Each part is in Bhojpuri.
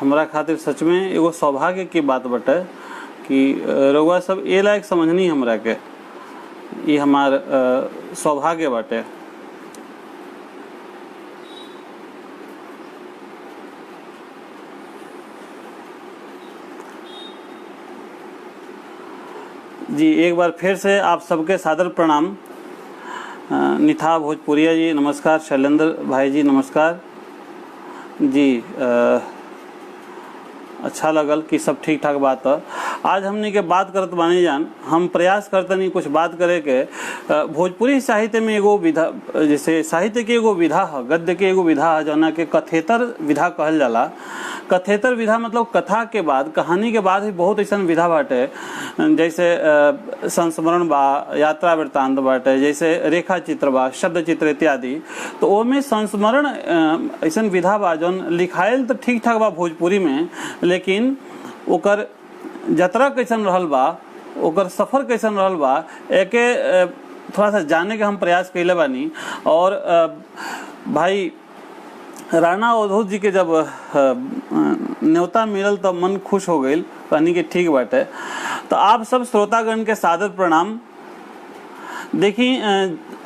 हमरा खातिर सच में एगो सौभाग्य की बात बटे कि रउआ सब ए लायक समझनी हमरा के, ये हमार सौभाग्य बाटे। जी एक बार फिर से आप सबके सादर प्रणाम। निथा भोजपुरिया जी नमस्कार, शैलेंद्र भाई जी नमस्कार जी। अच्छा लगल कि सब ठीक ठाक बात है। आज हमने के बात करत बानी जान, हम प्रयास करते नहीं कुछ बात करे के। भोजपुरी साहित्य में एगो विधा, जैसे साहित्य के एगो विधा है, गद्य के एगो विधा है जना के कथेतर विधा कहल जाला। कथेतर विधा मतलब कथा के बाद, कहानी के बाद ही बहुत ऐसा विधा बाटे, जैसे संस्मरण बा, यात्रा वृत्तांत बाटे, जैसे रेखा चित्र बा, शब्द चित्र इत्यादि। तो ओमे संस्मरण ऐसा विधा बा जौन लिखायल तो ठीक ठाक बा भोजपुरी में, लेकिन ओकर यात्रा कैसन रहल बा, ओकर सफर कैसन रहल बा, एके थोड़ा सा जाने के हम प्रयास कैले बानी। और भाई राणा अवधूत जी के जब न्योता मिलल तो मन खुश हो गई, कहनी कि ठीक बाटे। तो आप सब श्रोतागण के सादर प्रणाम। देखी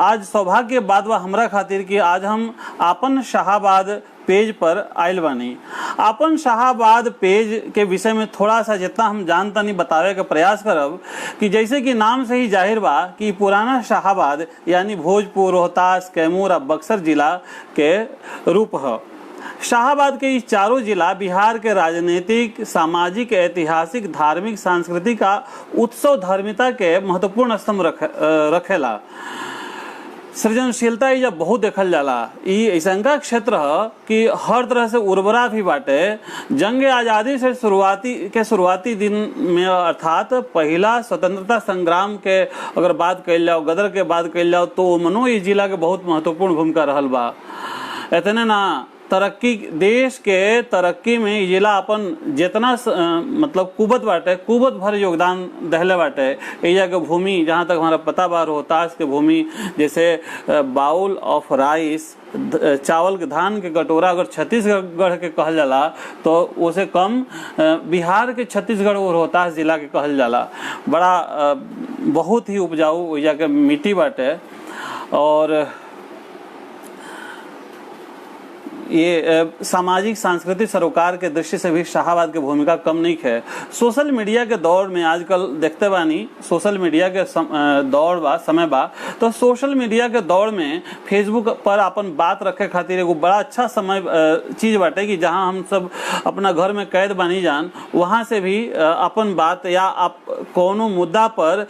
आज सौभाग्य के बात बा हमरा खातिर कि आज हम आपन शाहाबाद पेज पर आयल बानी। आपन शाहाबाद पेज के विषय में थोड़ा सा जितना हम जानता नहीं बतावे का प्रयास करब कि जैसे कि नाम से ही जाहिर बा कि पुराना शाहाबाद यानी भोजपुर, रोहतास, कैमूर और बक्सर जिला के रूप है। शाहाबाद के ये चारों जिला बिहार के राजनीतिक, सामाजिक, ऐतिहासिक, धार्मिक, सांस्कृतिक का उत्सव धार्मिकता के महत्वपूर्ण स्तंभ रखेला। सृजनशीलता जब बहुत देखल जाला। ये ऐसा क्षेत्र है कि हर तरह से उर्वरा भी बाटे। जंग आज़ादी से शुरुआती दिन में, अर्थात पहला स्वतंत्रता संग्राम के अगर बात कइल जाओ, गदर के बात कइल जाओ, तो मनो ये जिला के बहुत महत्वपूर्ण भूमिका रहल बा। इतने ना तरक्की, देश के तरक्की में ये जिला अपन जितना मतलब कुबत बाटे, कुबत भर योगदान दहले बाटे। एजा के भूमि जहाँ तक हमारा पता बा, रोहतास के भूमि जैसे बाउल ऑफ राइस, चावल के धान के कटोरा अगर छत्तीसगढ़ के कहल जाला तो उसे कम बिहार के छत्तीसगढ़ और रोहतास जिला के कहल जाला। बड़ा बहुत ही उपजाऊ एजा के मिट्टी बाटे। और ये सामाजिक सांस्कृतिक सरोकार के दृष्टि से भी शाहाबाद की भूमिका कम नहीं है। सोशल मीडिया के दौर में आजकल देखते बानी, सोशल मीडिया के दौर बा, समय बा, तो सोशल मीडिया के दौर में फेसबुक पर अपन बात रखे खातिर एगो बड़ा अच्छा समय चीज बाटे कि जहां हम सब अपना घर में कैद बानी जान, वहां से भी अपन बात या आप कोनो मुद्दा पर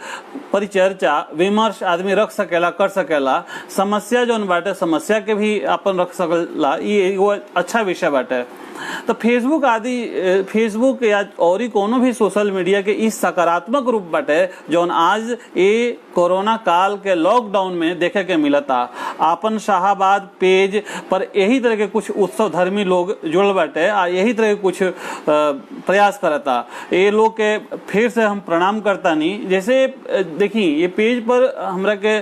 परिचर्चा विमर्श आदमी रख सकेला, कर सकेला। समस्या जौन बाटे, समस्या के भी अपन रख सकेला। ये वो अच्छा विषय बाटे। तो फेसबुक या और ही कोनो भी सोशल मीडिया के इस सकारात्मक रूप बाटे जौन आज ये कोरोना काल के लॉकडाउन में देखे के मिलता। आपन शाहाबाद पेज पर यही तरह के कुछ उत्सव धर्मी लोग जुड़ल बाटे आ यही तरह के कुछ प्रयास करता। ये लोग के फिर से हम प्रणाम करता नहीं। जैसे देखी ये पेज पर हमरा के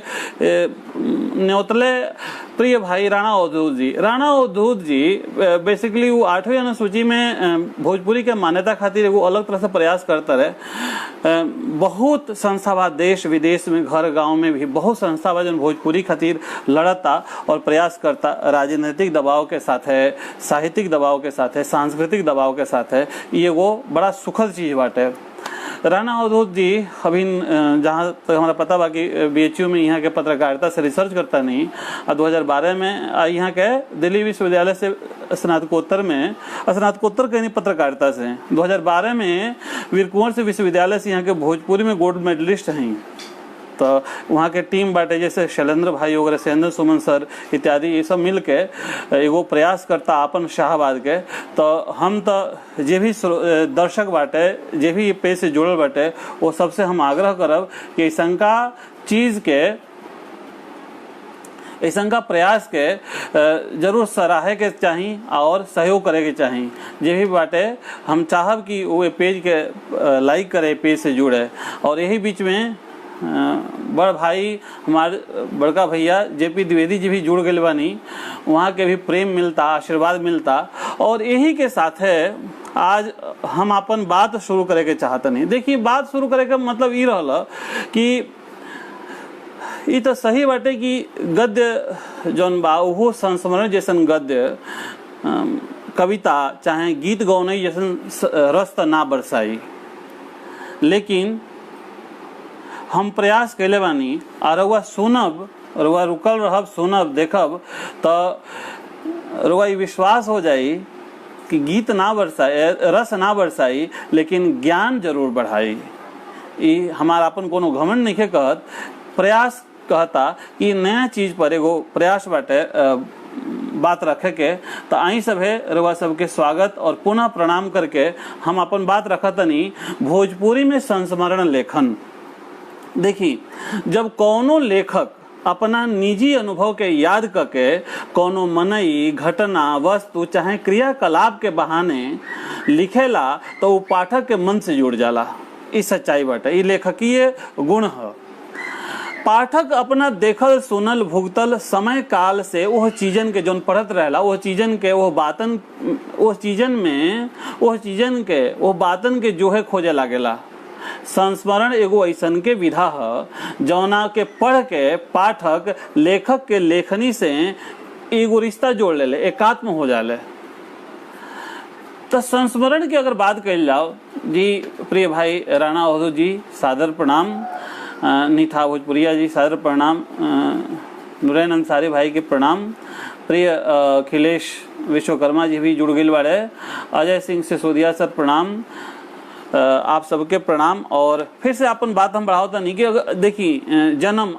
न्योतले प्रिय भाई राणा अवधूत जी बेसिकली वो 8वीं अनुसूची में भोजपुरी के मान्यता खातिर एगो अलग तरह से प्रयास करता रहे। बहुत संस्था बा देश विदेश में, घर गांव में भी बहुत संस्था बा जन भोजपुरी खातिर लड़ता और प्रयास करता। राजनीतिक दबाव के साथ है, साहित्यिक दबाव के साथ है, सांस्कृतिक दबाव के साथ है। ये वो बड़ा सुखद चीज बाटे। राणा अवधूत जी अभी जहाँ तक हमारा पता बा कि BHU में यहाँ के पत्रकारिता से रिसर्च करता नहीं। 2012 में यहाँ के दिल्ली विश्वविद्यालय से स्नातकोत्तर के पत्रकारिता से 2012 में वीर कुंवर विश्वविद्यालय से यहाँ के भोजपुरी में गोल्ड मेडलिस्ट हैं। तो वहाँ के टीम बाटे जैसे शैलेंद्र भाई वगैरह, शैलेंद्र सुमन सर इत्यादि, ये सब मिल के एगो प्रयास करता अपन शाहाबाद के। तो हम तो जे भी दर्शक बाटे, जे भी पेज से जुड़ल बाटे, वो सबसे हम आग्रह करब कि ऐसा चीज के, ऐसा का प्रयास के जरूर सराहे के चाहिए और सहयोग करे के चाहिए। जे भी बाटे हम चाहब कि वो पेज के लाइक करे, पेज से जुड़े। और यही बीच में बड़ भाई हमारे बड़का भैया जेपी द्विवेदी जी भी जुड़ गए बानी, वहाँ के भी प्रेम मिलता, आशीर्वाद मिलता। और यही के साथ है आज हम अपन बात शुरू करे के चाहतनी। देखिए, बात शुरू करे का मतलब ये रहला कि ये तो सही बाटे कि गद्य जौन बा वो संस्मरण जैसन गद्य कविता चाहे गीत गौनई जैसन रस त ना बरसाई, लेकिन हम प्रयास कैले बानी और रउआ सुनब, रउआ रुकल रहब, सुनब, देखब तो रउआ ये विश्वास हो जाई कि गीत ना बरसाई, रस ना बरसाई, लेकिन ज्ञान जरूर बढ़ाई। ये हमारा अपन कोनो घमंड नहीं कहत, प्रयास कहता कि नया चीज पर एगो प्रयास बाटे बात रखे के। तो आई सब है रउआ सबके स्वागत और पुनः प्रणाम करके हम अपन बात रखतनी भोजपुरी में संस्मरण लेखन। देखी, जब कौनो लेखक अपना निजी अनुभव के याद करके कोनो मनई, घटना, वस्तु चाहे क्रियाकलाप के बहाने लिखेला तो वो पाठक के मन से जुड़ जाला। इस सच्चाई बाटे, ये लेखकीय गुण है। पाठक अपना देखल, सुनल, भुगतल समय काल से वह चीजन के जोन पढ़त रहला, वह चीजन के वह बातन, वह चीजन में वह चीजन के वह बातन के जोहे खोजे लागेला। संस्मरण एगो ऐसन के विधा है जौना के पढ़ के पाठक लेखक के लेखनी से एगो रिश्ता जोड़ ले, एकात्म हो जाले। तो संस्मरण की अगर बात कही जाओ जी, प्रिय भाई राणा ओहदू जी सादर प्रणाम, नीथा भोजपुरिया जी सादर प्रणाम, नुरैन अंसारी भाई के प्रणाम, प्रिय अखिलेश विश्वकर्मा जी भी जुड़ गए बाड़े, अजय सिंह सिसोदिया सर प्रणाम, आप सबके प्रणाम। और फिर से अपन बात हम बढ़ाओ नहीं कि अगर देखी जन्म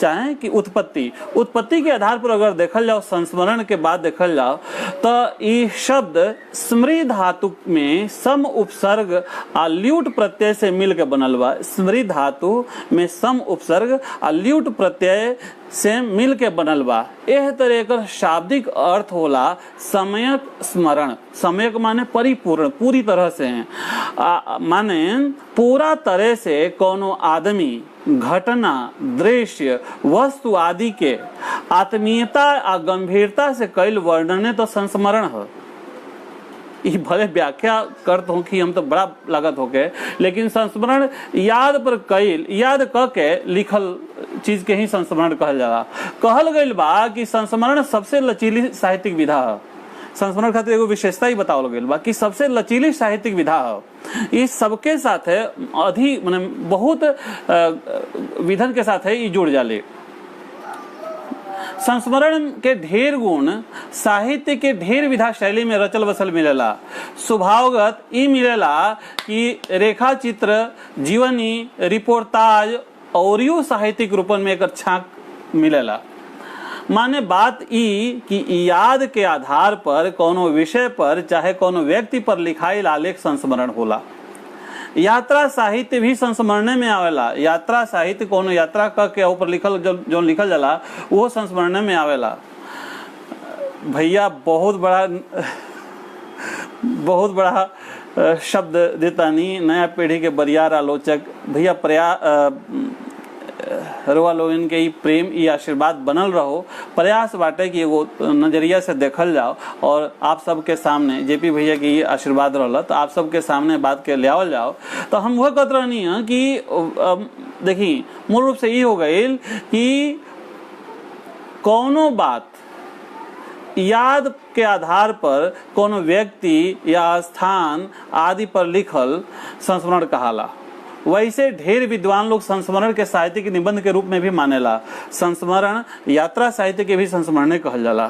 चाहे कि उत्पत्ति के आधार पर अगर देखल जाओ, संस्मरण के बाद देखल जाओ तो ये शब्द स्मृति धातु में सम उपसर्ग आ ल्यूट प्रत्यय से मिल के बनल बा। स्मृति धातु में सम उपसर्ग आ ल्यूट प्रत्यय से मिल के बनल बा। एह तरह का शाब्दिक अर्थ होला सम्यक स्मरण। सम्यक माने परिपूर्ण, पूरी तरह से है, माने पूरा तरह से कोनो आदमी, घटना, दृश्य, वस्तु आदि के आत्मीयता आ गंभीरता से कैल वर्णने तो संस्मरण है। ये भले व्याख्या करत हो कि हम तो बड़ा लागत होके, लेकिन संस्मरण याद पर कैल, याद क के लिखल चीज के ही संस्मरण कहल जाला। कहल गइल बा कि संस्मरण सबसे लचीली साहित्यिक विधा है। संस्मरण खातिर एगो विशेषता ही बतावल गइल बा कि सबसे लचीली साहित्यिक विधा है। ये सबके साथ है अधिक माने बहुत विधन के साथ है ये जुड़ जाले। संस्मरण के ढेर गुण साहित्य के ढेर विधा शैली में रचल बसल मिलेला। स्वभावगत ई मिलेला कि रेखा चित्र, जीवनी, रिपोर्टाज और यू साहित्यिक रूपन में एक छाक मिलेला। माने बात ई कि याद के आधार पर कोनो विषय पर चाहे कोनो व्यक्ति पर लिखाई आलेख संस्मरण होला। यात्रा साहित्य भी संस्मरण में आवेला। यात्रा साहित्य कोनो यात्रा के ऊपर लिखल जो लिखल जाला वो संस्मरण में आवेला। भैया बहुत बड़ा शब्द देता नहीं, नया पीढ़ी के बरियार आलोचक भैया रउआ लोगन के प्रेम ई आशीर्वाद बनल रहो। प्रयास बाटे कि एगो नजरिया से देखल जाओ और आप सबके सामने जेपी भैया के ये आशीर्वाद रहला तो आप सबके सामने बात के लियावल जाओ। तो हम वह कहते रहनी है कि देखी मूल रूप से ये हो गई कि कौनो बात याद के आधार पर कोनो व्यक्ति या स्थान आदि पर लिखल संस्मरण कहाला। वैसे ढेर विद्वान लोग संस्मरण के साहित्य के निबंध के रूप में भी मानेला। संस्मरण यात्रा साहित्य के भी संस्मरण कहल जाला।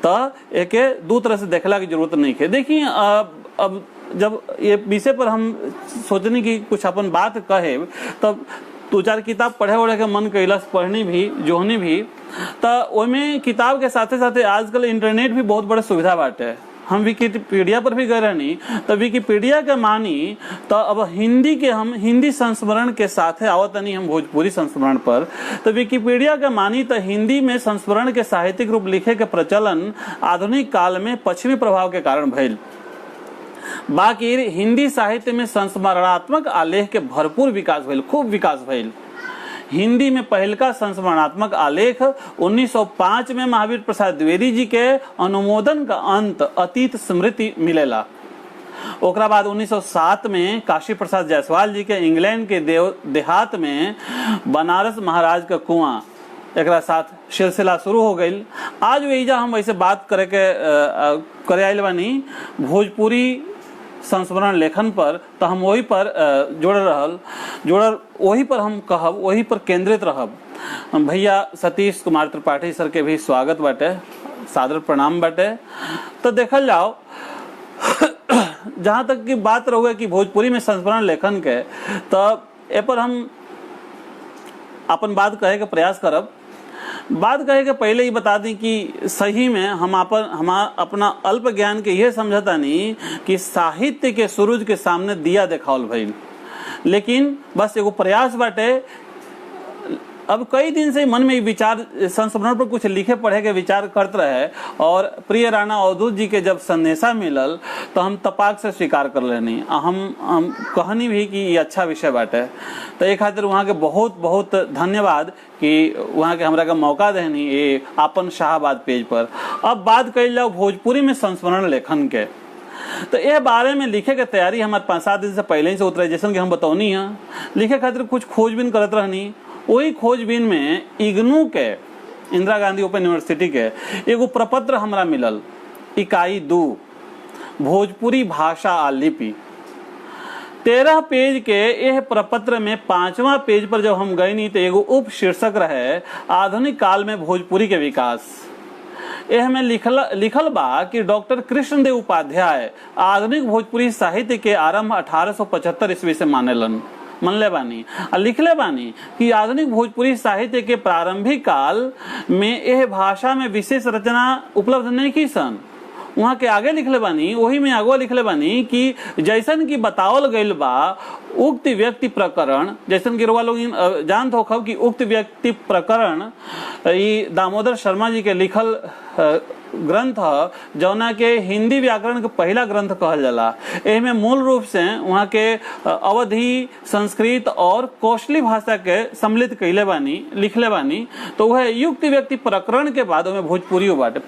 तो एके दो तरह से देखला की जरूरत नहीं है। देखिए अब जब ये विषय पर हम सोचने की कुछ अपन बात कहे तब दो चार किताब पढ़े वढ़े के मन कैलस, पढ़नी भी जोहनी भी। तो ओमे किताब के साथे साथे आजकल इंटरनेट भी बहुत बड़ा सुविधा बाटे। हम विकिपीडिया पर भी गए रहनी तो विकिपीडिया के मानी तो अब हिंदी के हम हिंदी संस्मरण के साथ आवत नहीं हम भोजपुरी संस्मरण पर। तो विकिपीडिया के मानी तो हिंदी में संस्मरण के साहित्यिक रूप लिखे के प्रचलन आधुनिक काल में पश्चिमी प्रभाव के कारण भइल। बाकी हिंदी साहित्य में संस्मरणात्मक आलेख के भरपूर विकास भइल, खूब विकास भइल। हिंदी में पहलका संस्मरणात्मक आलेख 1905 में महावीर प्रसाद द्विवेदी जी के अनुमोदन का अंत अतीत स्मृति मिलेला। ओकरा बाद 1907 में काशी प्रसाद जायसवाल जी के इंग्लैंड के देहात में बनारस महाराज का कुआं एक साथ सिलसिला शुरू हो गई। आज वहीजा हम वैसे बात करे आइल बानी भोजपुरी संस्मरण लेखन पर, तो हम वही पर जोड़ वही पर हम कहब, वही पर केंद्रित रहब। भैया सतीश कुमार त्रिपाठी सर के भी स्वागत बाटे, सादर प्रणाम बाटे। तो देखल जाओ जहाँ तक की बात रहुए कि भोजपुरी में संस्मरण लेखन के, तो ए पर हम अपन बात कहे के प्रयास करब। बात कहे के पहले ही बता दी कि सही में हम अपना अल्प ज्ञान के ये समझता नहीं कि साहित्य के सूरज के सामने दिया देखावल भइल, लेकिन बस एगो प्रयास बाटे। अब कई दिन से मन में विचार संस्मरण पर कुछ लिखे पढ़े के विचार करत रहे, और प्रिय राणा अवधूत जी के जब संदेशा मिलल तो हम तपाक से स्वीकार कर लेनी। हम कहनी भी कि ये अच्छा विषय बाटे। तो एक खातिर वहाँ के बहुत बहुत धन्यवाद कि वहाँ के हमरा का मौका देनी ये आपन शाहबाद पेज पर। अब बात कही जाओ भोजपुरी में संस्मरण लेखन के, तो ये बारे में लिखे के तैयारी हमारे 5-7 दिन से पहले ही से उतरे, जैसे कि हम बतौनी है। लिखे खातिर कुछ खोजबीन करत रहनी। वही खोजबीन में इग्नू के, इंदिरा गांधी ओपन यूनिवर्सिटी के एगो प्रपत्र हमरा मिलल, इकाई 2 भोजपुरी भाषा आ लिपि। 13 पेज के यह प्रपत्र में 5वां पेज पर जब हम गए नहीं तो एगो उप शीर्षक रहे आधुनिक काल में भोजपुरी के विकास। यह में लिखल बा कि डॉक्टर कृष्णदेव उपाध्याय आधुनिक भोजपुरी साहित्य के आरंभ 1875 ईस्वी से मनले बानी और लिखले बानी कि आधुनिक भोजपुरी साहित्य के प्रारंभिक काल में यह भाषा में विशेष रचना उपलब्ध नहीं की सन। वहाँ के आगे लिखले बानी, वही में आगे लिखले बानी कि जैसन की बतावल गइल बा उक्त व्यक्ति प्रकरण, जैसन कि रुआ लोग जानत हो खब कि उक्त व्यक्ति प्रकरण ये दामोदर शर्मा जी के लिखल ग्रंथ है, जौना के हिंदी व्याकरण के पहला ग्रंथ कहल जाला। एमे मूल रूप से वहाँ के अवधी, संस्कृत और कौशली भाषा के सम्मिलित कैले बानी, लिखले बानी। तो वह युक्त व्यक्ति प्रकरण के बाद में भोजपुरी बाटे।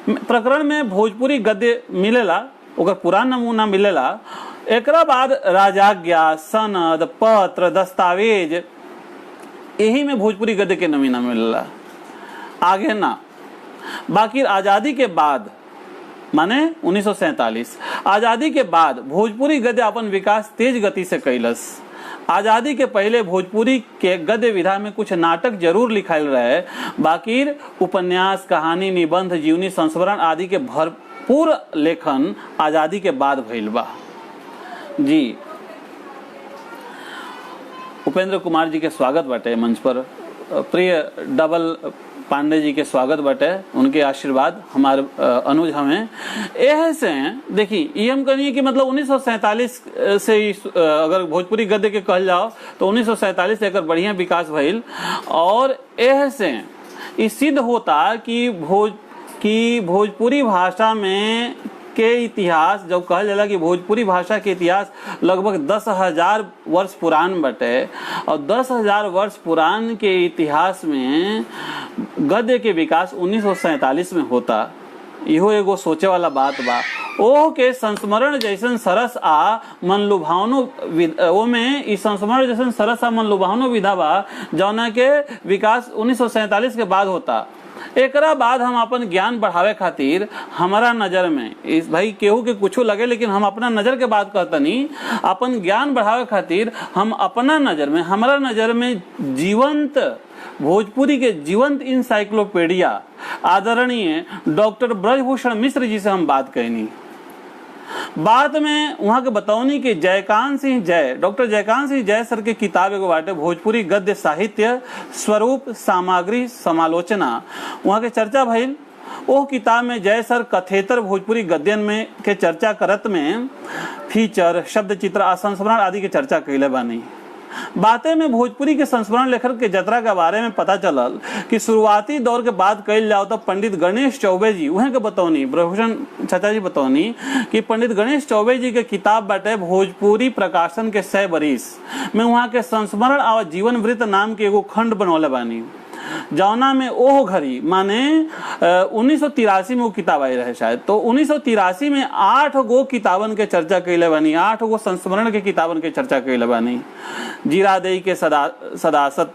प्रकरण में भोजपुरी गद्य मिलेला, ओकर पुरान नमूना मिलेला। एकरा बाद राजाज्ञा, सनद, पत्र, दस्तावेज, यही में भोजपुरी गद्य के नमूना मिलेला, आगे ना। बाकी आजादी के बाद माने 1947 आजादी के बाद भोजपुरी गद्य अपन विकास तेज गति से कैलस। आजादी के पहले भोजपुरी के गद्य विधा में कुछ नाटक जरूर लिखाइल रहे, बाकी उपन्यास, कहानी, निबंध, जीवनी संस्मरण आदि के भरपूर लेखन आजादी के बाद भइल बा। जी उपेंद्र कुमार जी के स्वागत बाटे मंच पर। प्रिय डबल पांडे जी के स्वागत बाटे, उनके आशीर्वाद हमारे अनुज हमें यह से देखी। ये हम कहिए कि मतलब 1947 से अगर भोजपुरी गद्य के कहल जाओ तो 1947 से एक बढ़िया विकास भइल, और यह से ये सिद्ध होता कि भोजपुरी भाषा में के इतिहास जब कहल जाला कि भोजपुरी भाषा के इतिहास लगभग 10,000 वर्ष पुरान बटे, और 10,000 वर्ष पुरान के इतिहास में गद्य के विकास 1947 में होता। इहो एगो सोचे वाला बात बा। ओह के संस्मरण जैसन सरस आ मन लुभावनो विधा बा जौना के विकास 1947 के बाद होता। एकरा बाद हम अपन ज्ञान बढ़ावे खातिर हमारा नजर में इस भाई केहू के कुछ लगे, लेकिन हम अपना नजर के बात करतनी। अपन ज्ञान बढ़ावे खातिर हम अपना नजर में, हमारा नजर में जीवंत भोजपुरी के जीवंत इंसाइक्लोपीडिया आदरणीय डॉक्टर ब्रजभूषण मिश्र जी से हम बात कहनी। बाद में वहाँ के बतौनी कि डॉक्टर जयकांत सिंह जय सर के किताब एगो बाटे भोजपुरी गद्य साहित्य स्वरूप सामग्री समालोचना, वहाँ के चर्चा भइल। वो किताब में जय सर कथेतर भोजपुरी गद्यन में के चर्चा करत में फीचर, शब्द चित्र, संस्मरण आदि के चर्चा कैले बानी। बातें में भोजपुरी के संस्मरण लेखक के जतरा के बारे में पता चलल कि शुरुआती दौर के बात कल जाओ तो पंडित गणेश चौबे जी उहे के बतौनी, ब्रह्मभूषण चाचा जी बतौनी कि पंडित गणेश चौबे जी के किताब बाटे भोजपुरी प्रकाशन के 100 बरिस में वहाँ के संस्मरण और जीवन वृत्त नाम के एगो खंड बनौले बानी, जौना में ओह घड़ी माने 1983 में वो किताब आई रहे शायद। तो 1983 में 8 गो किताबन के चर्चा कैले बानी, 8 गो संस्मरण के किताबन के चर्चा कैले बानी। जीरादेई के सदासत,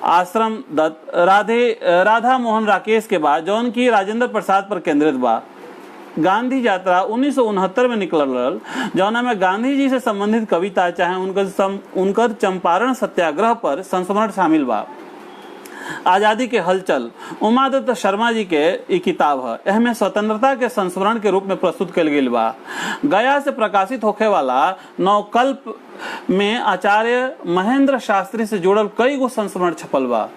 आश्रम दत्त, राधा मोहन राकेश के बाद जौन की राजेंद्र प्रसाद पर केंद्रित बा। गांधी यात्रा 1969 में निकलल, जौना में गांधी जी से संबंधित कविता चाहे उनकर चंपारण सत्याग्रह पर संस्मरण शामिल बा। आजादी के हलचल उमादत्त शर्मा जी के ई किताब है, एहमे स्वतंत्रता के संस्मरण के रूप में प्रस्तुत कल गई बा। गया से प्रकाशित होखे वाला नवकल्प में आचार्य महेंद्र शास्त्री से जुड़ल कई गो संस्मरण छपल बा।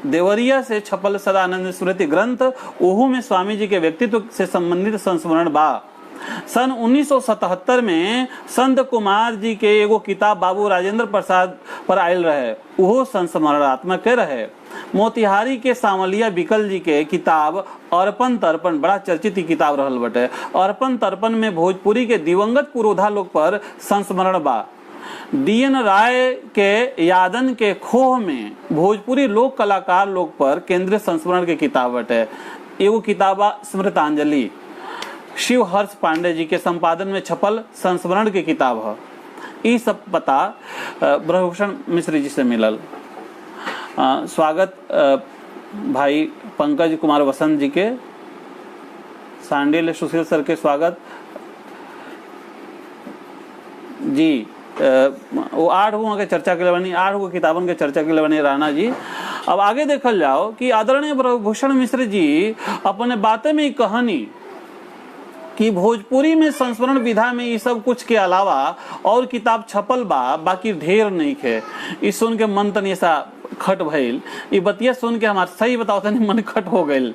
देवरिया से छपल सदानंद स्मृति ग्रंथ ओहू में स्वामी जी के व्यक्तित्व से संबंधित संस्मरण बा। सन 1977 में संत कुमार जी के एगो किताब बाबू राजेंद्र प्रसाद पर आयल रहे, वो संस्मरणात्मक रहे। मोतिहारी के सावलिया बिकल जी के किताब अर्पण तर्पण बड़ा चर्चित किताब रहल बटे। अर्पण तर्पण में भोजपुरी के दिवंगत पुरोधा लोग पर संस्मरण बा। DN राय के यादन के खोह में भोजपुरी लोक कलाकार लोग पर केंद्रीय संस्मरण के किताब बटे। एगो किताब स्मृतांजलि शिव हर्ष पांडे जी के संपादन में छपल संस्मरण की किताब है। ये सब पता ब्रह्मभूषण मिश्र जी से मिलल। स्वागत भाई पंकज कुमार वसंत जी के, सांडिल सुशील सर के स्वागत जी। वो 8 गो के चर्चा के लिए बनी, 8 गो किताबन के चर्चा के लिए बनी राणा जी। अब आगे देखल जाओ कि आदरणीय ब्रह्मभूषण मिश्र जी अपने बातें में कहानी कि भोजपुरी में संस्मरण विधा में ये सब कुछ के अलावा और किताब छपल बा, बाकी ढेर नहीं है। इस सुन के मन तनी सा खट भइल, ये बतिया सुन के हमारे सही बताओ तनी मन खट हो गइल।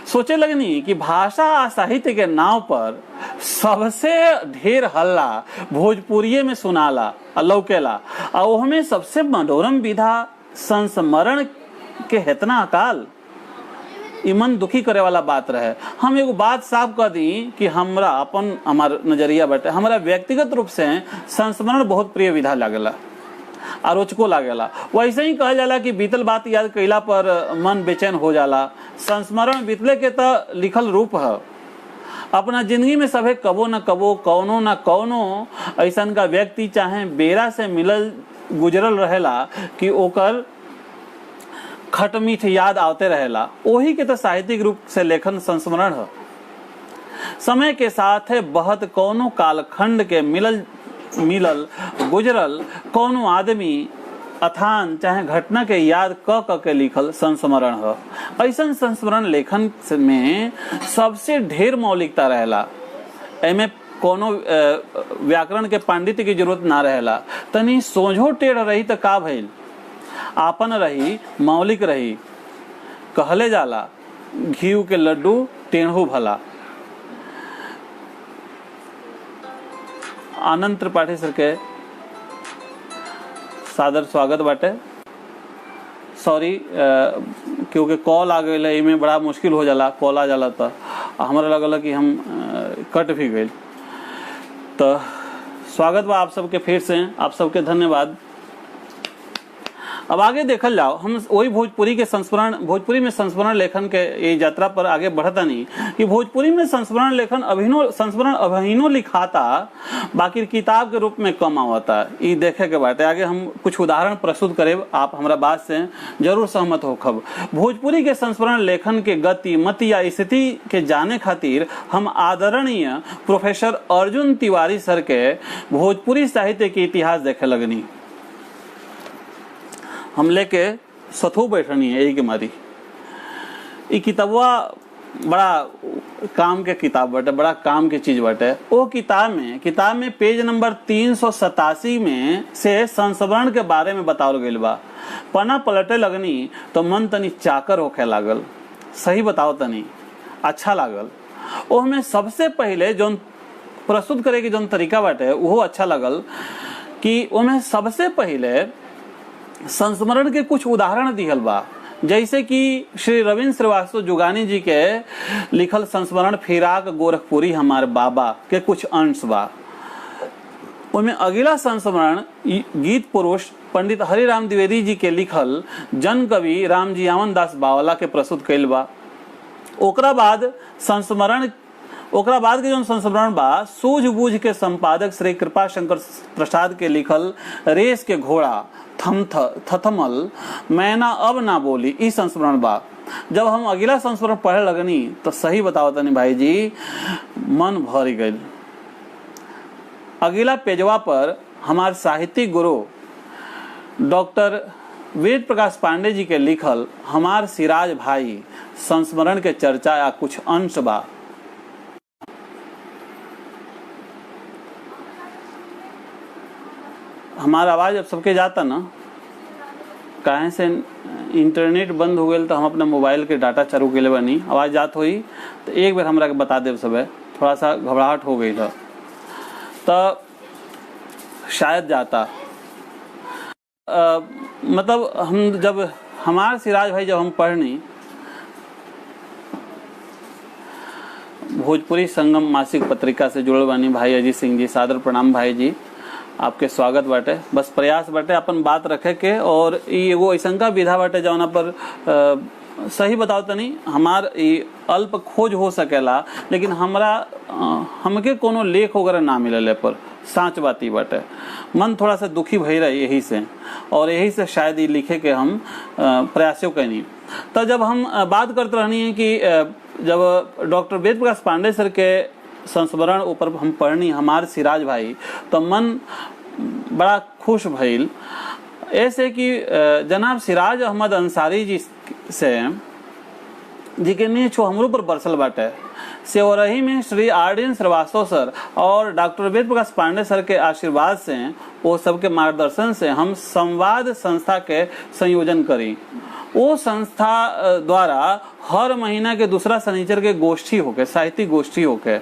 सोचे लगनी कि भाषा आ साहित्य के नाव पर सबसे ढेर हल्ला भोजपुरी में सुनाला लौकेला, और हमें सबसे मनोरम विधा संस्मरण के हेतना अकाल मन दुखी करे वाला बात रहे। हम एगो बात साफ कर दी कि हमरा अपन हमार नजरिया बटे, हमरा व्यक्तिगत रूप से संस्मरण बहुत प्रिय विधा लागेला, आरोचको लागेला। वैसे ही कहा जाला कि बीतल बात याद कैला पर मन बेचैन हो जाला। संस्मरण बीतले के तो लिखल रूप है। अपना जिंदगी में सभे कबो न कबो कौनो न कौनो ऐसन का व्यक्ति चाहे बेरा से मिलल गुजरल रहेला कि ओकर खट मीठ याद आवते रहेला। वही के तो साहित्यिक रूप से लेखन संस्मरण है। समय के साथ बहत कौनो कालखंड के मिलल गुजरल कौनो आदमी अथान चाहे घटना के याद क के लिखल संस्मरण है। ऐसा संस्मरण लेखन में सबसे ढेर मौलिकता रहेला। एमे कोनो व्याकरण के पांडित्य की जरूरत ना रहेला। तनी सोझो टेढ़ रही तो का भइल, आपन रही मौलिक रही। कहले जाला घीव के लड्डू टेढ़ू भला। आनंद त्रिपाठी सर के सादर स्वागत बाटे। सॉरी क्योंकि कॉल आ गई है, इमें बड़ा मुश्किल हो जाला, कॉल आ जाला तो हमारा लगल कि हम कट भी गए। तो स्वागत बा आप सबके फिर से, आप सबके धन्यवाद। अब आगे देखल जाओ, हम वही भोजपुरी में संस्मरण लेखन के ये यात्रा पर आगे बढ़ता नहीं कि भोजपुरी में संस्मरण लेखन अभिनो लिखाता, बाकी किताब के रूप में कम आवता। ये देखे के बात है। आगे हम कुछ उदाहरण प्रस्तुत करें, आप हमारा बात से जरूर सहमत होखब। भोजपुरी के संस्मरण लेखन के गति मति या स्थिति के जाने खातिर हम आदरणीय प्रोफेसर अर्जुन तिवारी सर के भोजपुरी साहित्य के इतिहास देखे लगनी। हम लेके सथू बैठनी है यही के मारी। ये किताबवा बड़ा काम के किताब बटे, बड़ा काम के चीज बटे। वो किताब में पेज नंबर 387 में से संस्मरण के बारे में बतावल गइल बा। पन्ना पलटे लगनी तो मन तनी चाकर होखे लागल। सही बताओ तनी अच्छा लागल। वो हमें सबसे पहले जो प्रस्तुत करे की जो तरीका बाटे वो अच्छा लगल कि वो में सबसे पहले संस्मरण के कुछ उदाहरण दिहल बा, जैसे कि श्री रविंद्र श्रीवास्तव जुगानी जी के लिखल संस्मरण फिराक गोरखपुरी हमार बाबा के कुछ अंश बा। उनमें अगला संस्मरण गीत पुरुष पंडित हरिराम द्विवेदी जी के लिखल जन कवि रामजियावन दास बावला के प्रस्तुत कैल बा। ओकरा बाद के जो संस्मरण बा सूझबूझ के संपादक श्री कृपा शंकर प्रसाद के लिखल रेस के घोड़ा थथमल मैना अब ना बोली ई संस्मरण बा। जब हम अगला संस्मरण पढ़े लगनी तो सही बताओ तनी भाई जी मन भर गई। अगला पेजवा पर हमारे साहित्यिक गुरु डॉक्टर वेद प्रकाश पांडे जी के लिखल हमार सिराज भाई संस्मरण के चर्चा या कुछ अंश बा। हमारा आवाज अब सबके जाता ना, कहीं से इंटरनेट बंद हो गया तो हम अपना मोबाइल के डाटा चालू के लिए बनी आवाज जात हुई तो एक बार हमरा के बता दे। सब थोड़ा सा घबराहट हो गई था तो शायद जाता। मतलब हम जब हमार सिराज भाई जब हम पढ़नी भोजपुरी संगम मासिक पत्रिका से जुड़ल बानी भाई अजीत सिंह जी, सादर प्रणाम भाई जी, आपके स्वागत बाटे। बस प्रयास बाटे अपन बात रखे के और एगो ऐसा का विधा बाटे जौना पर सही बताओ तनी हमार अल्प खोज हो सकेला, लेकिन हमरा हमके कोनो लेख वगैरह ना मिलले पर साँच बात ही बाटे। मन थोड़ा सा दुखी भई रही यही से, और यही से शायद ये लिखे के हम प्रयासों कैनी। तो जब हम बात करते रहनी है कि जब डॉक्टर वेद प्रकाश पांडे सर के संस्मरण ऊपर हम पढ़नी हमार सिराज भाई तो मन बड़ा खुश भइल। ऐसे कि जनाब सिराज अहमद अंसारी जी से जी के नीच हमरो पर बरसल बाटे से और रही में श्री आर.डी.एन. श्रीवास्तव सर और डॉक्टर वेद प्रकाश पांडे सर के आशीर्वाद से वो सबके मार्गदर्शन से हम संवाद संस्था के संयोजन करी। वो संस्था द्वारा हर महीना के दूसरा शनिचर के गोष्ठी होके साहित्यिक गोष्ठी होके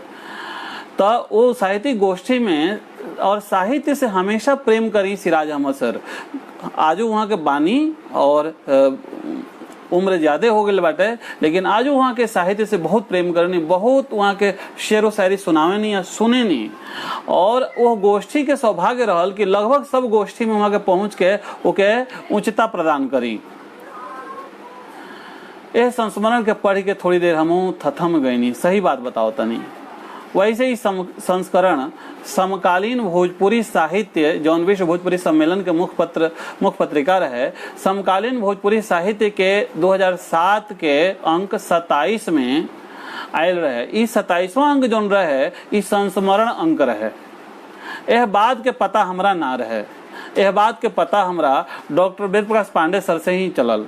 तो वो साहित्यिक गोष्ठी में और साहित्य से हमेशा प्रेम करी सिराज अहमद सर। आजू वहाँ के बानी और उम्र ज्यादा हो गई बाटे, लेकिन आज वहाँ के साहित्य से बहुत प्रेम करनी, बहुत वहाँ के शेर व शायरी सुनावे नहीं या सुने नहीं। और वो गोष्ठी के सौभाग्य रहल कि लगभग सब गोष्ठी में वहाँ के पहुँच के ओके उच्चता प्रदान करी। यह संस्मरण के पढ़ के थोड़ी देर हम थथम गईनी, सही बात बताओ तनी। वैसे ही संस्करण समकालीन भोजपुरी साहित्य जौन विश्व भोजपुरी सम्मेलन के मुख्य पत्रिका रहे, समकालीन भोजपुरी साहित्य के 2007 के अंक 27 में आयल रहे। इस 27वां अंक जौन रहे इस संस्मरण अंक रहे। यह बात के पता हमरा ना रहे, यह बात के पता हमरा डॉक्टर वेद प्रकाश पांडे सर से ही चलल।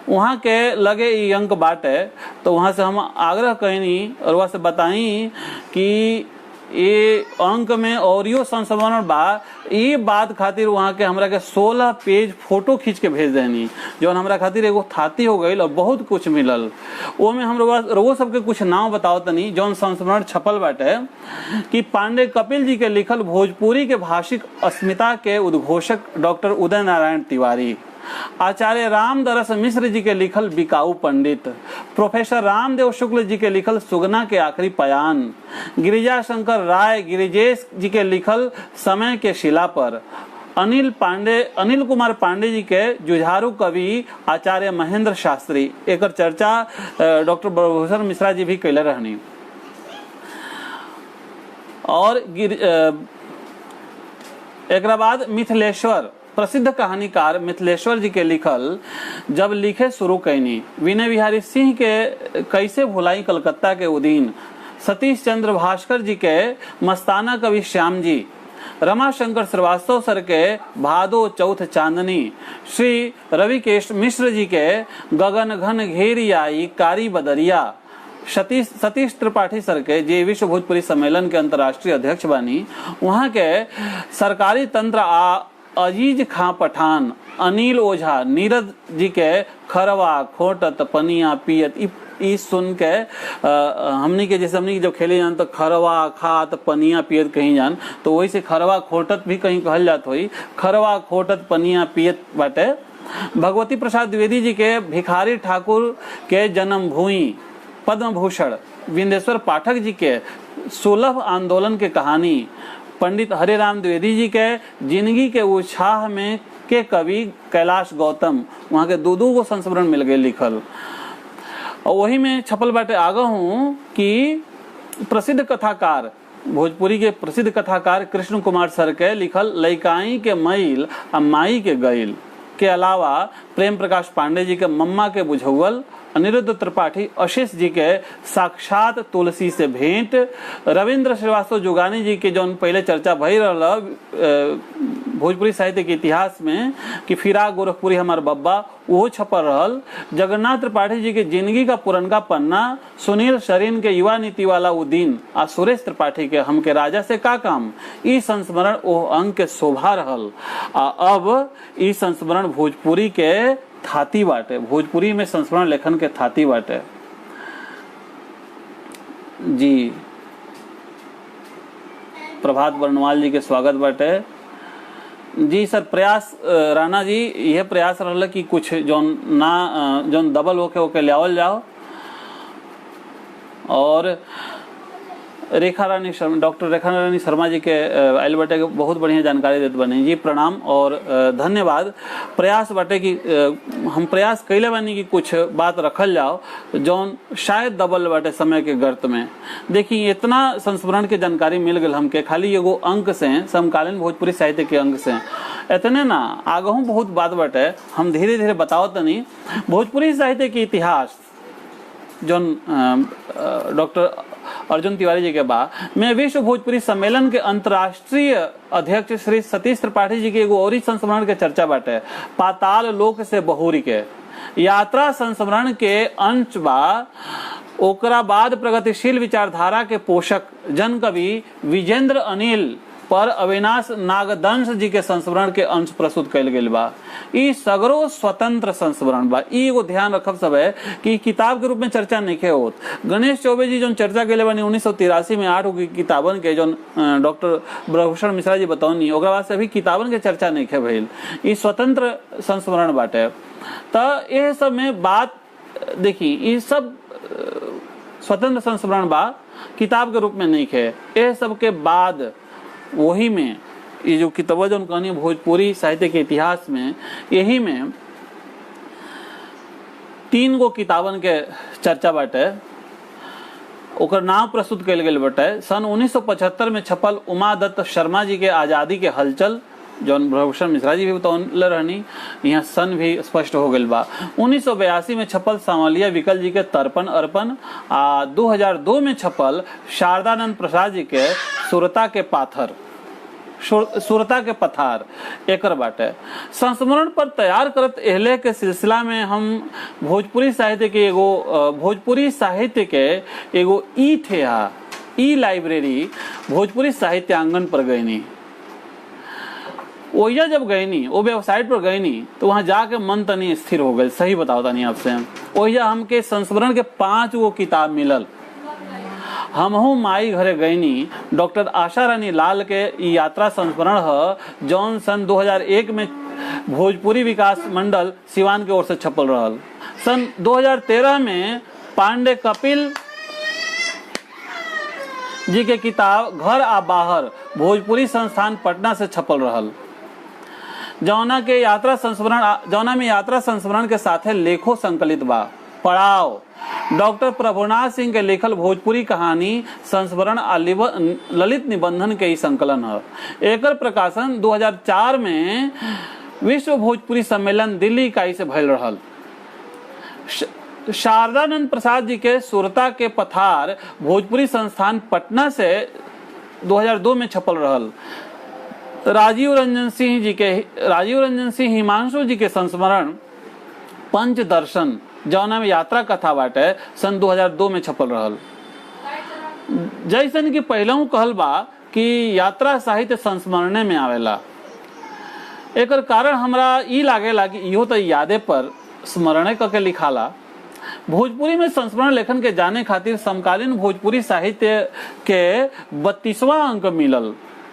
वहाँ के लगे ये अंक बाटे तो वहाँ से हम आग्रह कईनी और वहाँ से बताई कि ये अंक में और यो संस्मरण बा, ये बात खातिर वहाँ के हमरा के 16 पेज फोटो खींच के भेज देनी, जो हमरा खातिर एगो थाती हो गई और बहुत कुछ मिलल। वो में हम वो सबके कुछ नाम बताओ तनी जौन संस्मरण छपल बाटे कि पांडे कपिल जी के लिखल भोजपुरी के भाषिक अस्मिता के उद्घोषक डॉक्टर उदय नारायण तिवारी, आचार्य रामदरस मिश्र जी के लिखल बिकाऊ पंडित, प्रोफेसर रामदेव शुक्ल जी के लिखल सुगना के आखिरी पयान, गिरिजा शंकर राय गिरिजेश जी के लिखल समय के शिला पर, अनिल कुमार पांडे जी के जुझारू कवि आचार्य महेंद्र शास्त्री, एक चर्चा डॉक्टर ब्रह्मभूषण मिश्रा जी भी कैले रहनी। और एक बाद मिथिलेश्वर प्रसिद्ध कहानीकार मिथिलेश्वर जी के लिखल जब लिखे शुरू कैनी, विनय बिहारी सिंह के कैसे भुलाई कलकत्ता के उदीन, सतीश चंद्र भास्कर जी के मस्ताना कवि श्याम जी, रमाशंकर श्रीवास्तव सर के भादो चौथ चांदनी, श्री रविकेश मिश्र जी के गगन घन घेरी आई कारी बदरिया, सतीश त्रिपाठी सर के जे विश्व भोजपुरी सम्मेलन के अंतर्राष्ट्रीय अध्यक्ष बानी, वहाँ के सरकारी तंत्र अजीज खां पठान, अनिल ओझा, नीरज जी के खरवा खोटत पनिया पियत, ई सुन के हमनी के जैसे हमनी के जब खेले जान तो खरवा खात पनिया पियत कहीं जान, तो वही से खरवा खोटत भी कहीं कहल जात होई, खरवा खोटत पनिया पियत बाटे। भगवती प्रसाद द्विवेदी जी के भिखारी ठाकुर के जन्म भूमि, पद्म भूषण विंदेश्वर पाठक जी के सुलभ आंदोलन के कहानी, पंडित हरिराम द्विवेदी जी के जिंदगी के उत्साह में के कवि कैलाश गौतम, वहाँ के दो गो संस्मरण मिल गए लिखल। और वही में छपल बाटे आगा हूँ कि प्रसिद्ध कथाकार, भोजपुरी के प्रसिद्ध कथाकार कृष्ण कुमार सर के लिखल लइकाई के मैल आ माई के गईल के अलावा प्रेम प्रकाश पांडे जी के मम्मा के बुझौल, अनिरुद्ध त्रिपाठी अशिष जी के साक्षात तुलसी से भेंट, रविंद्र श्रीवास्तव जुगानी जी के जौन पहले चर्चा भई रहा भोजपुरी साहित्य के इतिहास में कि फिराक गोरखपुरी हमार बब्बा, वो छपल रहल, जगन्नाथ त्रिपाठी जी के जिंदगी का पुरनका पन्ना, सुनील शरीन के युवा नीति वाला उदीन आ सुरेश त्रिपाठी के हमके राजा से का काम, ई संस्मरण ओ अंग के शोभा रहल। अब ई संस्मरण भोजपुरी के थाती बाटे, भोजपुरी में संस्मरण लेखन के थाती बाटे जी। प्रभात वर्णवाल जी के स्वागत बाटे जी। सर प्रयास राणा जी, यह प्रयास रहल कि कुछ जौन दबल होके ओके ले जाओ। और डॉक्टर रेखा रानी शर्मा जी के आयल बाटे के बहुत बढ़िया जानकारी देते बने जी, प्रणाम और धन्यवाद। प्रयास बाटे कि हम प्रयास कैले बानी कि कुछ बात रखल जाओ जौन शायद दबल बाटे समय के गर्त में। देखिए इतना संस्मरण के जानकारी मिल गई हमके खाली एगो अंक से, समकालीन भोजपुरी साहित्य के अंक से, इतने ना आगहू बहुत बात बाटे, हम धीरे धीरे बताओ तनी। भोजपुरी साहित्य के इतिहास जौन डॉक्टर अर्जुन तिवारी जी के बाद में विश्व भोजपुरी सम्मेलन के अंतर्राष्ट्रीय अध्यक्ष श्री सतीश त्रिपाठी जी के एगो और संस्मरण के चर्चा बाटे, पाताल लोक से बहुरी के यात्रा संस्मरण के अंश बा। ओकरा बाद प्रगतिशील विचारधारा के पोषक जन कवि विजेंद्र अनिल पर अविनाश नागदंश जी के संस्मरण के अंश प्रस्तुत कैल गेल बा। ई सगरो स्वतंत्र संस्मरण बा। ई एगो ध्यान रखब सब है कि किताब के रूप में चर्चा नहीं होत। गणेश चौबे जी जो चर्चा के बानी 1983 में 8 किताबन के जो डॉक्टर ब्रह्मभूषण मिश्रा जी बतौनी, ओकरा बाद से अभी किताबन के चर्चा नहीं भइल। ई स्वतंत्र संस्मरण बाटे। त ये सब में बात देखी, ई सब स्वतंत्र संस्मरण बा, किताब के रूप में नहीं है। ये सब के बाद वही में ये जो किताब जो कहानी भोजपुरी साहित्य के इतिहास में, यही में 3 गो किताबन के चर्चा बाटे, ओकर नाम प्रस्तुत कैल गेल बाटे। सन 1975 में छपल उमा दत्त शर्मा जी के आजादी के हलचल, जौन ब्रह्मभूषण मिश्रा जी भी बतौले रहनी, यहाँ सन भी स्पष्ट हो गई बा। 1982 में छपल सांवलिया विकल जी के तर्पण अर्पण, 2002 में छपल शारदानंद प्रसाद जी के सुरता के पथार एकर बाटे। संस्मरण पर तैयार करत एहले के सिलसिला में हम भोजपुरी साहित्य के एगो ई लाइब्रेरी भोजपुरी साहित्य आंगन पर गईनी। ओइजा जब गईनी, वो वेबसाइट पर गईनी, तो वहां जाके मन तनी स्थिर हो गई। सही बताओ तनी आपसे, ओइजा हमके संस्मरण के 5 गो किताब मिलल। हमहू माई घरे गईनी। डॉक्टर आशा रानी लाल के यात्रा संस्मरण है, जौन सन 2001 में भोजपुरी विकास मंडल सिवान के ओर से छपल रहल। सन 2013 में पांडे कपिल जी के किताब घर आ बाहर भोजपुरी संस्थान पटना से छपल रहल, जौना में यात्रा संस्मरण के साथे लेखो संकलित बा। पड़ाव डॉक्टर प्रभुनाथ सिंह के लिखल भोजपुरी कहानी संस्मरण आ ललित निबंधन के ही संकलन है। एकर प्रकाशन 2004 में विश्व भोजपुरी सम्मेलन दिल्ली इकाई से भइल रहल। शारदानंद प्रसाद जी के सुरता के पथार भोजपुरी संस्थान पटना से 2002 में छपल रहल। राजीव रंजन सिंह हिमांशु जी के संस्मरण पंचदर्शन, जौना में यात्रा कथा बाटे, सन 2002 में छपल रहल। जैसन कि पहलू कहल बा कि यात्रा साहित्य संस्मरणे में आवेला। एकर कारण हमरा ई लागेला कि इहो तो यादे पर स्मरणे करके लिखाला। भोजपुरी में संस्मरण लेखन के जाने खातिर समकालीन भोजपुरी साहित्य के 32वां अंक मिलल,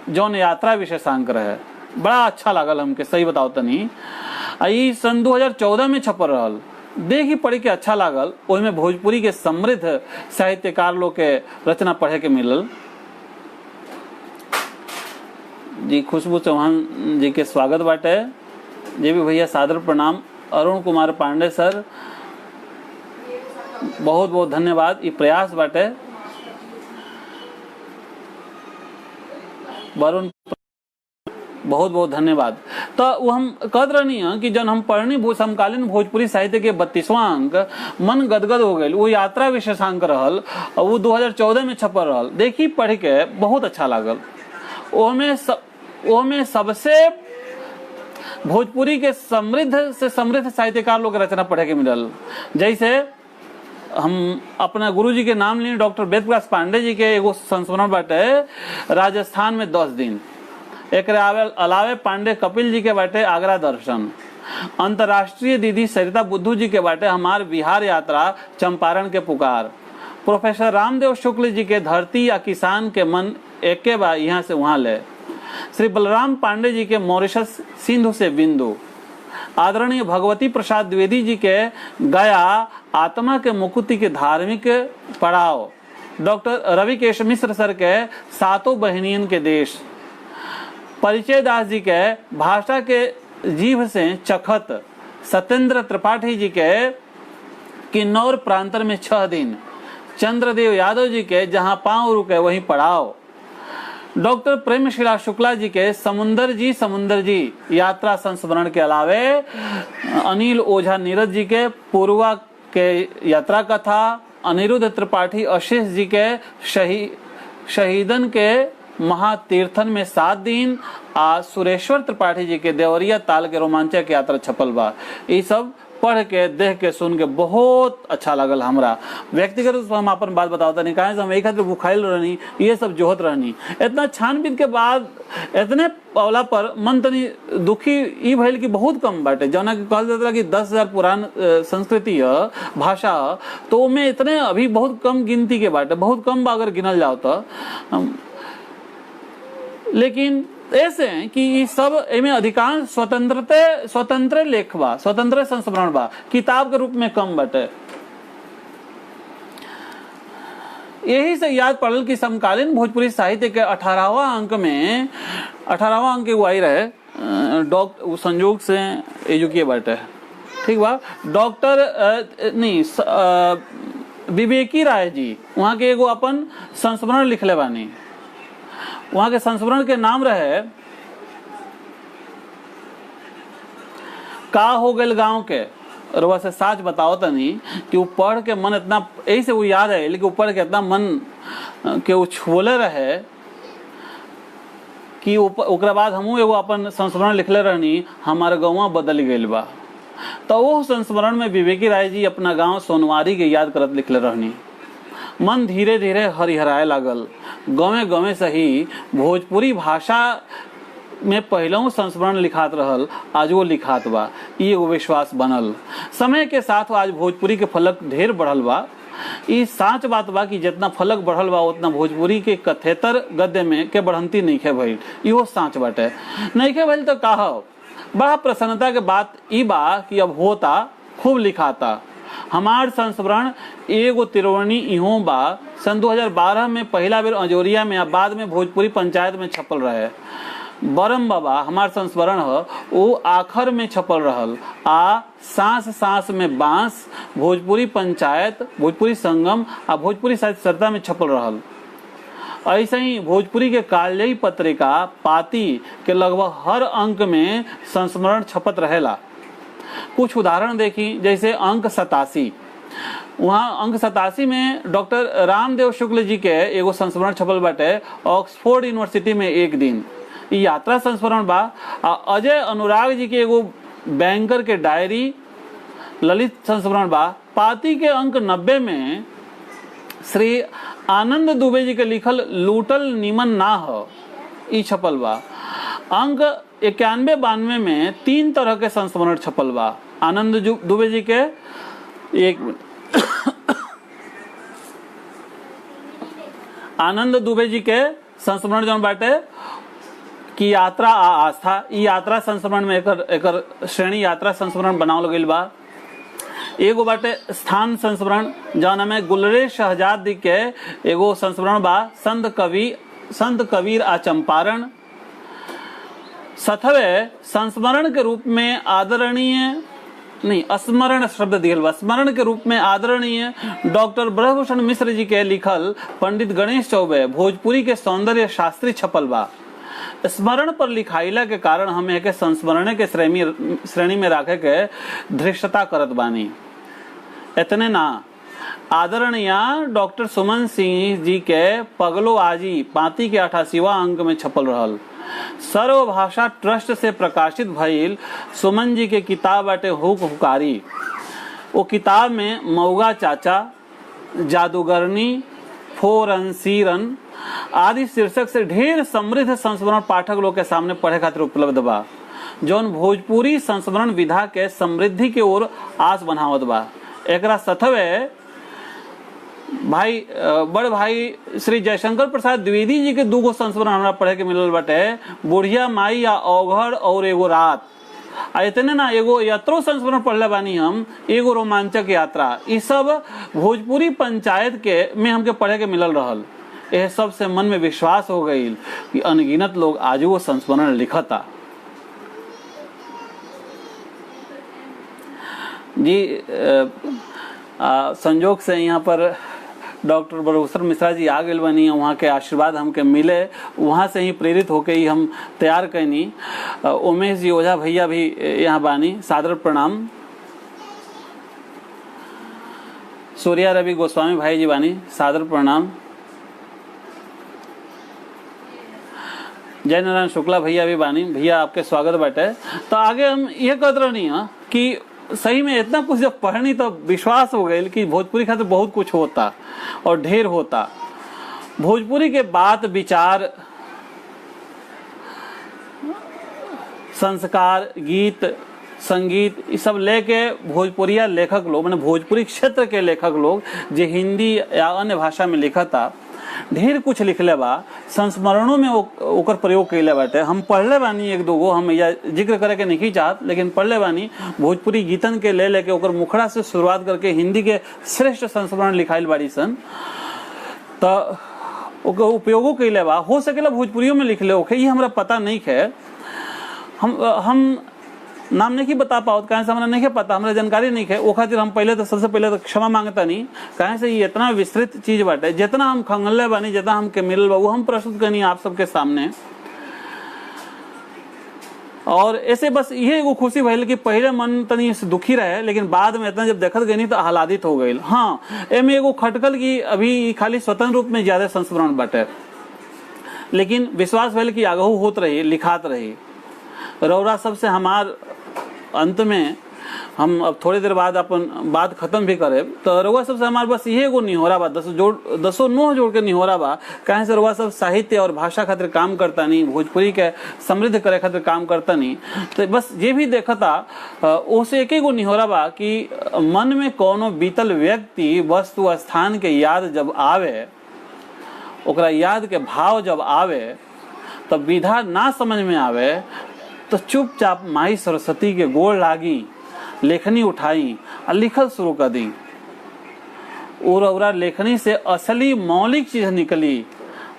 जौन यात्रा विशेषांक रहे। बड़ा अच्छा लागल हमके, सही बताओ तनी। ई सन 2014 में छपल रहल। देखी पढ़ी के अच्छा लागल। ओहिमे भोजपुरी के समृद्ध साहित्यकार लोग के रचना पढ़े के मिलल। जी खुशबू चौहान जी के स्वागत बाटे। जे भी भैया सादर प्रणाम। अरुण कुमार पांडे सर बहुत बहुत धन्यवाद। ये प्रयास बाटे। वरुण बहुत बहुत धन्यवाद। तो वो हम कहते रहनी है कि जब हम पढ़नी समकालीन भोजपुरी साहित्य के 32वां अंक मन गदगद हो गए। वो यात्रा विशेषांक रहल और वो 2014 में छपल रहल। देखी पढ़ के बहुत अच्छा लागल। ओमे सबसे भोजपुरी के समृद्ध से समृद्ध साहित्यकार लोग रचना पढ़े के मिलल। जैसे हम अपना गुरुजी के नाम लिए, डॉक्टर वेद प्रकाश पांडे जी के एगो संस्मरण बाटे राजस्थान में 10 दिन। एक अलावे पांडे कपिल जी के बाटे आगरा दर्शन। अंतर्राष्ट्रीय दीदी सरिता बुद्धू जी के बाटे हमार बिहार यात्रा चंपारण के पुकार। प्रोफेसर रामदेव शुक्ल जी के धरती या किसान के मन एके बा यहाँ से वहां ले। श्री बलराम पांडे जी के मॉरिशस सिंधु से बिंदु। आदरणीय भगवती प्रसाद द्विवेदी जी के गया आत्मा के मुकुति के धार्मिक पड़ाव। डॉक्टर रविकेश मिश्र सर के सातों बहनियन के देश। परिचय दास जी के भाषा के जीभ से चखत। सत्येंद्र त्रिपाठी जी के किन्नौर प्रांतर में 6 दिन। चंद्रदेव यादव जी के जहां पांव रुके वहीं पड़ाव। डॉक्टर प्रेमशिला शुक्ला जी के समुंदर जी यात्रा संस्मरण के अलावे अनिल ओझा नीरज जी के पूर्वा के यात्रा कथा। अनिरुद्ध त्रिपाठी अशेष जी के शहीदन के महातीर्थन में 7 दिन। आ सुरेश्वर त्रिपाठी जी के देवरिया ताल के रोमांचक यात्रा छपल बा। ये सब पढ़ के देख के सुन के बहुत अच्छा लगल हमरा। व्यक्तिगत रूप से हम अपन बात बतावता नहीं कहा हम एक भूखाइल रहनी, ये सब जोहत रहनी। इतना छानबीन के बाद इतने पौला पर मन तनी दुखी ई भइल कि बहुत कम बाटे। जौना कि कहल जाता कि 10,000 पुरान संस्कृति है, भाषा, तो में इतने अभी बहुत कम गिनती के बाटे, बहुत कम बा अगर गिनल जाओ तो। लेकिन ऐसे हैं कि ये सब इनमें अधिकांश स्वतंत्र लेख बा, स्वतंत्र संस्मरण बा, किताब के रूप में कम बटे। यही से याद पड़ल कि समकालीन भोजपुरी साहित्य के 18वां अंक में 18वां अंक वो आई रहे डॉक्टर संयोग से एजुके बाटे, ठीक बा। डॉक्टर विवेकी राय जी वहाँ के एगो अपन संस्मरण लिखले बानी। वहां के संस्मरण के नाम रहे का हो गए गांव के। रुआ से साच बताओ तनी कि वो पढ़ के मन इतना यही से वो याद है, लेकिन पढ़ के इतना मन के वो छोले रहे कि ओकरा बाद हमहू एगो अपन संस्मरण लिखले रहनी, हमारे गाँव बदल गइल बा। तो वो संस्मरण में विवेकी राय जी अपना गांव सोनवारी के याद करत लिखले रहनी। मन धीरे धीरे हरिहराए लागल। गाँवे गाँवे से ही भोजपुरी भाषा में पहलू संस्मरण लिखात रहल, आज वो लिखात बा। ये एगो विश्वास बनल। समय के साथ आज भोजपुरी के फलक ढेर बढ़ल बा। ये साच बात बा कि जितना फलक बढ़ल बा उतना भोजपुरी के कथेतर गद्य में के बढ़ंती नइखे भइल। इहो साच बाटे। नइखे भइल तो का बड़ा प्रसन्नता के बात ई बा कि अब होता, खूब लिखाता। हमार संस्मरण एगो तिरवनी इहो बा। सन 2012 में पहला बेर अजोरिया में, बाद में भोजपुरी पंचायत में छपल रहे। बरम बाबा हमार संस्मरण है, वो आखर में छपल रहल। आ सांस सांस में बांस भोजपुरी पंचायत, भोजपुरी संगम आ भोजपुरी साहित्य सरिता में छपल रहल। ऐसे ही भोजपुरी के काल्यई पत्रिका पाती के लगभग हर अंक में संस्मरण छपत रहेला। कुछ उदाहरण देखी, जैसे अंक 87। वहाँ अंक 87 में डॉक्टर रामदेव शुक्ल जी के एगो संस्मरण छपल बाटे, ऑक्सफोर्ड यूनिवर्सिटी में 1 दिन। ये यात्रा संस्मरण बा। अजय अनुराग जी के एगो बैंकर के डायरी ललित संस्मरण बा। पाती के अंक 90 में श्री आनंद दुबे जी के लिखल लूटल निमन ना हो, ई छपल बा। अंक 91-92 में 3 तरह के संस्मरण छपल बा। आनंद दुबे जी के एक आनंद दुबे जी के संस्मरण जौन बाटे कि यात्रा आ आस्था, ई यात्रा संस्मरण में एकर श्रेणी यात्रा संस्मरण बनावल गईल बा। एगो बाटे स्थान संस्मरण जौन में गुलरे शहजादी के एगो संस्मरण बा, संत कबीर आ चंपारण। सतवे संस्मरण के रूप में स्मरण शब्द दियल बा, स्मरण के रूप में आदरणीय डॉक्टर ब्रह्मभूषण मिश्र जी के लिखल पंडित गणेश चौबे भोजपुरी के सौंदर्य शास्त्री छपल बा। स्मरण पर लिखाइला के कारण हम एक संस्मरण के श्रेणी में रखे के धृष्टता करत बानी। इतने ना, आदरणीय डॉक्टर सुमन सिंह जी के पगलो आजी पाती के 88वां अंक में छपल रहल। सर्वभाषा ट्रस्ट से प्रकाशित भइल सुमन जी के किताब बाटे हुक हुकारी। वो किताब में मऊगा चाचा, जादूगरनी, फोरनसीरन आदि शीर्षक से ढेर समृद्ध संस्मरण पाठक लोग के सामने पढ़े खातिर उपलब्ध बा, जौन भोजपुरी संस्मरण विधा के समृद्धि के ओर आस बनावत बा। एकरा सथवे बड़ भाई श्री जयशंकर प्रसाद द्विवेदी जी के दूगो संस्मरण हमरा पढ़े के मिलल बाटे, बुढ़िया माई या औघड़ और एगो रात। आ इतने ना, एगो यात्रो संस्मरण पढ़ले बानी हम, एगो रोमांचक यात्रा। ई सब भोजपुरी पंचायत के में हमके पढ़े के मिलल रहल। यह सब से मन में विश्वास हो गई कि अनगिनत लोग आज वो संस्मरण लिखता। जी संजोग से यहाँ पर डॉक्टर ब्रह्मभूषण मिश्रा जी आ गए बनी, वहाँ के आशीर्वाद हमके मिले, वहाँ से ही प्रेरित होके ही हम तैयार कैनी। उमेश जी ओझा भैया भी यहाँ बानी, सादर प्रणाम। सूर्या रवि गोस्वामी भाई जी बानी, सादर प्रणाम। जय नारायण शुक्ला भैया भी बानी, भैया आपके स्वागत बाटे। तो आगे हम ये कहते रहनी है कि सही में इतना कुछ जब पढ़नी तो विश्वास हो गई कि भोजपुरी खातिर बहुत कुछ होता और ढेर होता। भोजपुरी के बात विचार, संस्कार, गीत, संगीत, ये सब लेके भोजपुरिया लेखक लोग, मैंने भोजपुरी क्षेत्र के लेखक लोग जो हिंदी या अन्य भाषा में लिखता, ढेर कुछ लिखले बा। संस्मरणों में ओकर प्रयोग कैले बाटे। हम पढ़ले बानी एक दूगो, हम या जिक्र करे के नहीं चाहत, लेकिन पढ़ले बानी भोजपुरी गीतन के ले लेके ओकर मुखड़ा से शुरुआत करके हिंदी के श्रेष्ठ संस्मरण लिखाइल बाड़ी सन। तो ओकर उपयोगो कैले बा, हो सकेला भोजपुरियों में लिखले होखे, ये हमरा पता नहीं है। हम नाम नहीं बता पाओ, कहीं से हमरा नहीं पता, हमरा जानकारी नहीं है। वो खातिर हम पहले तो सबसे पहले तो क्षमा मांगता नहीं, कहीं से ये इतना विस्तृत चीज बाटे, जितना हम खंगले बानी, जितना हमके मिलल बा वो हम प्रस्तुत करनी आप सबके सामने। और ऐसे बस ये एगो खुशी भइल कि पहले मन तनी दुखी रहे, लेकिन बाद में इतना जब देखत गई तो आह्लादित हो गई। हाँ, एमे एगो खटकल की अभी खाली स्वतंत्र रूप में ज्यादा संस्मरण बाटे, लेकिन विश्वास भइल कि आगहू होत रही, लिखात रही। रौरा सबसे हमार अंत में हम अब थोड़ी देर बाद अपन बात खत्म भी करे, तो रउआ सबसे हमारे बस ये एगो निहोरा बा, दसों नोह जोड़ के निहोरा बा। कहीं से रउआ सब साहित्य और भाषा खातिर काम करता नहीं, भोजपुरी के समृद्ध करे खातिर काम करता नहीं, तो बस ये भी देखता उसे एक एगो निहोरा बा कि मन में कोनो बीतल व्यक्ति, वस्तु, स्थान के याद जब आवे, ओकरा याद के भाव जब आवे, तब विधा ना समझ में आवे तो चुपचाप माई सरस्वती के गोड़ लागी, लेखनी उठाई और लिखल शुरू कर दी। और लेखनी से असली मौलिक चीज निकली,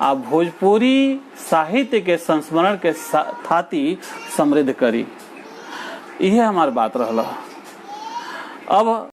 आ भोजपुरी साहित्य के संस्मरण के थाती समृद्ध करी। यह हमार बात रहला। अब